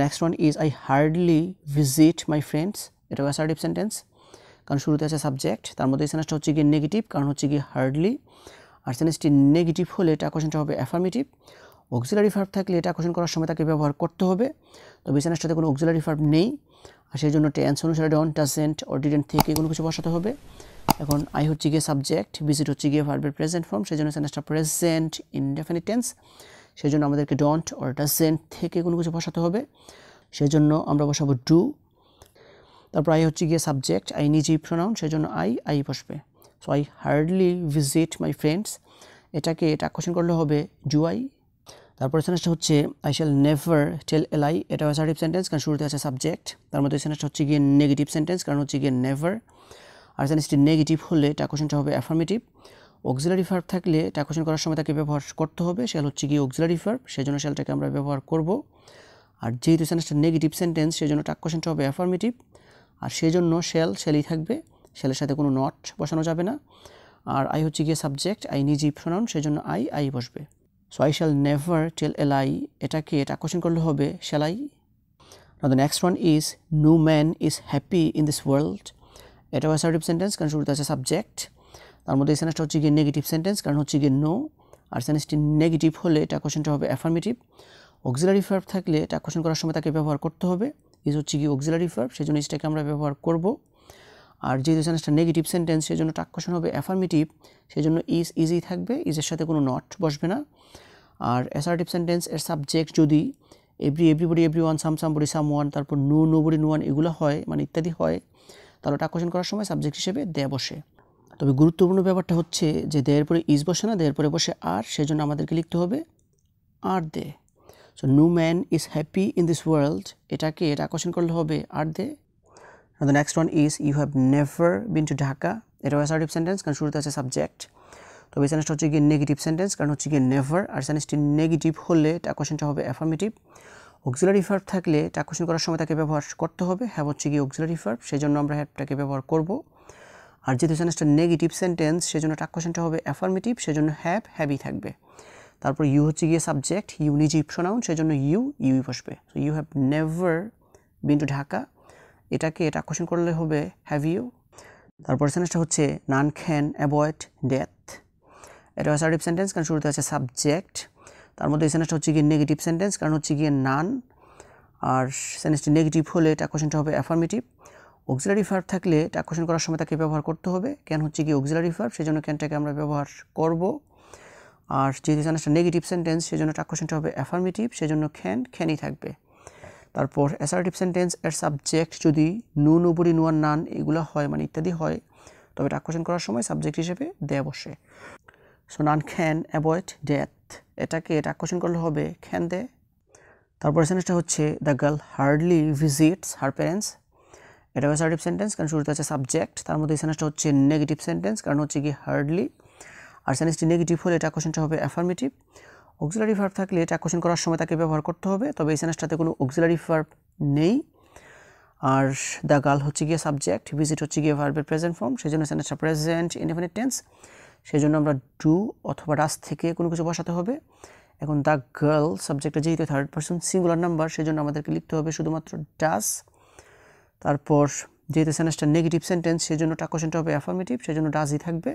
Next one is I hardly visit my friends. এটা assertive sentence, কারণ শুরুতে আছে সাবজেক্ট, তার মধ্যে এই সেন্টেন্সটা হচ্ছে গিয়ে নেগেটিভ, কারণ হচ্ছে গিয়ে হার্ডলি। আর সেন্টেন্সটি নেগেটিভ হলে এটা কোশ্চেনটা হবে অ্যাফার্মেটিভ। অক্সিলারি ভার্ব থাকলে এটা কোশ্চেন করার সময় তাকে ব্যবহার করতে হবে, তবে এই সেন্টেন্সটাতে কোনো অক্সিলারি ভার্ব নেই, আর সেই জন্য টেন্স অনুসারে ডন্ট, ডাজেন্ট অর ডিডেন্ট থেকে কোনো কিছু বসাতে হবে। এখন আই হচ্ছে গিয়ে সাবজেক্ট, ভিজিট হচ্ছে গিয়ে ভার্বের প্রেজেন্ট ফর্ম, সেই জন্য সেন্টেন্সটা প্রেজেন্ট ইনডেফিনিট টেন্স, সেই জন্য আমাদেরকে ডন্ট অর ডাজেন্ট থেকে কোনো কিছু বসাতে হবে, সেই জন্য আমরা বসাবো ডু। তারপর আই হচ্ছে গিয়ে সাবজেক্ট, আই নিজেই প্রোনাউন, সেই জন্য আই বসবে। So I hardly visit my friends, এটা কোশ্চেন করলে হবে ডু আই। তারপরে সেন্টেন্সটা হচ্ছে I shall never tell a lie. এটা অ্যাসার্টিভ সেন্টেন্স, কারণ শুরুতে আছে সাবজেক্ট, তার মধ্যে সেন্টেন্সটা হচ্ছে গিয়ে নেগেটিভ সেন্টেন্স, কারণ হচ্ছে গিয়ে নেভার। আর সেন্টেন্সটি নেগেটিভ হলে এটা কোশ্চেনটা হবে অ্যাফার্মেটিভ। অক্সিলারি ভার্ব থাকলে এটা কোশ্চেন করার সময় তাকে ব্যবহার করতে হবে, শ্যাল হচ্ছে গিয়ে অক্সিলারি ভার্ব, সেই জন্য শ্যালটাকে আমরা ব্যবহার করব। আর যেহেতু সেন্টেন্সটা নেগেটিভ সেন্টেন্স, সেই জন্য টাক কোশ্চেনটা হবে অ্যাফার্মেটিভ, আর সেই জন্য শ্যালই থাকবে, শ্যালের সাথে কোনো নট বসানো যাবে না। আর আই হচ্ছে গিয়ে সাবজেক্ট, আই নিজেই প্রোনাউন, সেই জন্য আই বসবে। So I shall never tell a lie, এটা কোশ্চেন করলে হবে shall I. Now the next one is no man is happy in this world. এটাও অ্যাসার্টিভ সেন্টেন্স, কারণ শুরুতে আছে সাবজেক্ট, তার মধ্যে এই সেন্টেন্সটা হচ্ছে গিয়ে নেগেটিভ সেন্টেন্স, কারণ হচ্ছে গিয়ে নো। আর সেন্টেন্সটি নেগেটিভ হলে এটা কোশ্চেনটা হবে অ্যাফার্মেটিভ। অক্সিলারি ভার্ব থাকলে এটা কোশ্চেন করার সময় তাকে ব্যবহার করতে হবে, ইজ হচ্ছে গিয়ে অক্সিলারি ভার্ব, সেই জন্য ইজটাকে আমরা ব্যবহার করব। আর যেহেতু সেন্টেন্সটা নেগেটিভ সেন্টেন্স, সেই জন্য টাক কোশ্চেন হবে অ্যাফার্মেটিভ, সেই জন্য ইজই থাকবে, ইজের সাথে কোনো নট বসবে না। আর অ্যাসার্টিভ সেন্টেন্স এর সাবজেক্ট যদি এভরিবডি, এভরিওয়ান, সামবডি, সামওয়ান, তারপর নোবডি, নোয়ান এগুলো হয়, মানে ইত্যাদি হয়, তাহলে টাক কোশ্চেন করার সময় সাবজেক্ট হিসেবে দে বসে। তবে গুরুত্বপূর্ণ ব্যাপারটা হচ্ছে যে দেয়ের পরে ইজ বসে না, দেয়ের পরে বসে আর, সেই জন্য আমাদেরকে লিখতে হবে আর দে। So no man is happy in this world, এটা কোশ্চেন করলে হবে আর দে। The next one is you have never been to Dhaka. এটাও অ্যাসার্টিভ সেন্টেন্স, কারণ শুরুতে আছে সাবজেক্ট, তবে এই সেন্টেন্সটা হচ্ছে গিয়ে নেগেটিভ সেন্টেন্স, কারণ হচ্ছে গিয়ে নেভার। আর সেন্টেন্সটি নেগেটিভ হলে টাক কোশ্চেনটা হবে অ্যাফার্মেটিভ। অক্সিলারি ভার্ব থাকলে টাক কোশ্চেন করার সময় তাকে ব্যবহার করতে হবে, হ্যাভ হচ্ছে গিয়ে অক্সিলারি ভার্ব, সেই জন্য আমরা হ্যাভটাকে ব্যবহার করব। আর যেহেতু সেন্টেন্সটা নেগেটিভ সেন্টেন্স, সেই জন্য টাক কোশ্চেনটা হবে অ্যাফার্মেটিভ, সেই জন্য হ্যাভই থাকবে। তারপর ইউ হচ্ছে গিয়ে সাবজেক্ট, ইউ নিজেই প্রোনাউন, সেই জন্য ইউই বসবে। So you have never been to Dhaka, এটা কোশ্চেন করলে হবে হ্যাভ ইউ। তারপর সেন্টেন্সটা হচ্ছে নান ক্যান অ্যাভয়েড ডেথ। এটা অ্যাসার্টিভ সেন্টেন্স, কারণ শুরুতে আছে সাবজেক্ট, তার মধ্যে এই সেন্টেন্সটা হচ্ছে গিয়ে নেগেটিভ সেন্টেন্স, কারণ হচ্ছে গিয়ে নান। আর সেন্টেন্সটি নেগেটিভ হলে টাক কোশ্চেনটা হবে অ্যাফার্মেটিভ। অক্সিলারি ভার্ব থাকলে টাক কোশ্চেন করার সময় তাকে ব্যবহার করতে হবে, ক্যান হচ্ছে গিয়ে অক্সিলারি ভার্ব, সেই জন্য ক্যানটাকে আমরা ব্যবহার করব। আর যেহেতু সেন্টেন্সটা নেগেটিভ সেন্টেন্স, সেই জন্য টাক কোশ্চেনটা হবে অ্যাফার্মেটিভ, সেই জন্য ক্যানই থাকবে। তারপর অ্যাসার্টিভ সেন্টেন্স এর সাবজেক্ট যদি নোবডি, নোয়ান, নান এগুলো হয়, মানে ইত্যাদি হয়, তবে টাক কোশ্চেন করার সময় সাবজেক্ট হিসেবে দে বসে। So naan can avoid death, টাক কোশ্চেন করলে হবে ক্যান দে। তারপর সেন্টেন্সটা হচ্ছে the girl hardly visits her parents. এটা অ্যাসার্টিভ সেন্টেন্স, কারণ শুরুতে আছে সাবজেক্ট, তার মধ্যে এই সেন্টেন্সটা হচ্ছে নেগেটিভ সেন্টেন্স, কারণ হচ্ছে কি হার্ডলি। আর সেন্টেন্সটি নেগেটিভ হলে টাক কোশ্চেনটা হবে অ্যাফার্মেটিভ। অক্সিলারি ভার্ব থাকলে টাক কোশ্চেন করার সময় তাকে ব্যবহার করতে হবে, তবে এই সেন্টেন্সটাতে কোনো অক্সিলারি ভার্ব নেই। আর দ্য গার্ল হচ্ছে গিয়ে সাবজেক্ট, ভিজিট হচ্ছে গিয়ে ভার্বের প্রেজেন্ট ফর্ম, সেই জন্য সেন্টেন্সটা প্রেজেন্ট ইনডেফিনিট টেন্স, সেই জন্য আমরা ডু অথবা ডাজ থেকে কোনো কিছু বসাতে হবে। এখন দ্য গার্ল সাবজেক্টটা যেহেতু থার্ড পারসন সিঙ্গুলার নাম্বার, সেই জন্য আমাদেরকে লিখতে হবে শুধুমাত্র ডাজ। তারপর যেহেতু সেন্টেন্সটা নেগেটিভ সেন্টেন্স, সেই জন্য টাক কোশ্চেনটা হবে অ্যাফার্মেটিভ, সেই জন্য ডাজই থাকবে।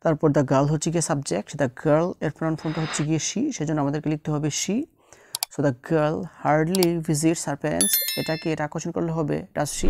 তারপর দ্য গার্ল হচ্ছে গিয়ে সাবজেক্ট, দ্য গার্ল এর প্রনাউন ফর্মটা হচ্ছে গিয়ে শি, সেই জন্য আমাদেরকে লিখতে হবে she. So the girl hardly visits her parents, এটা কোশ্চেন করলে হবে ডাজ শি।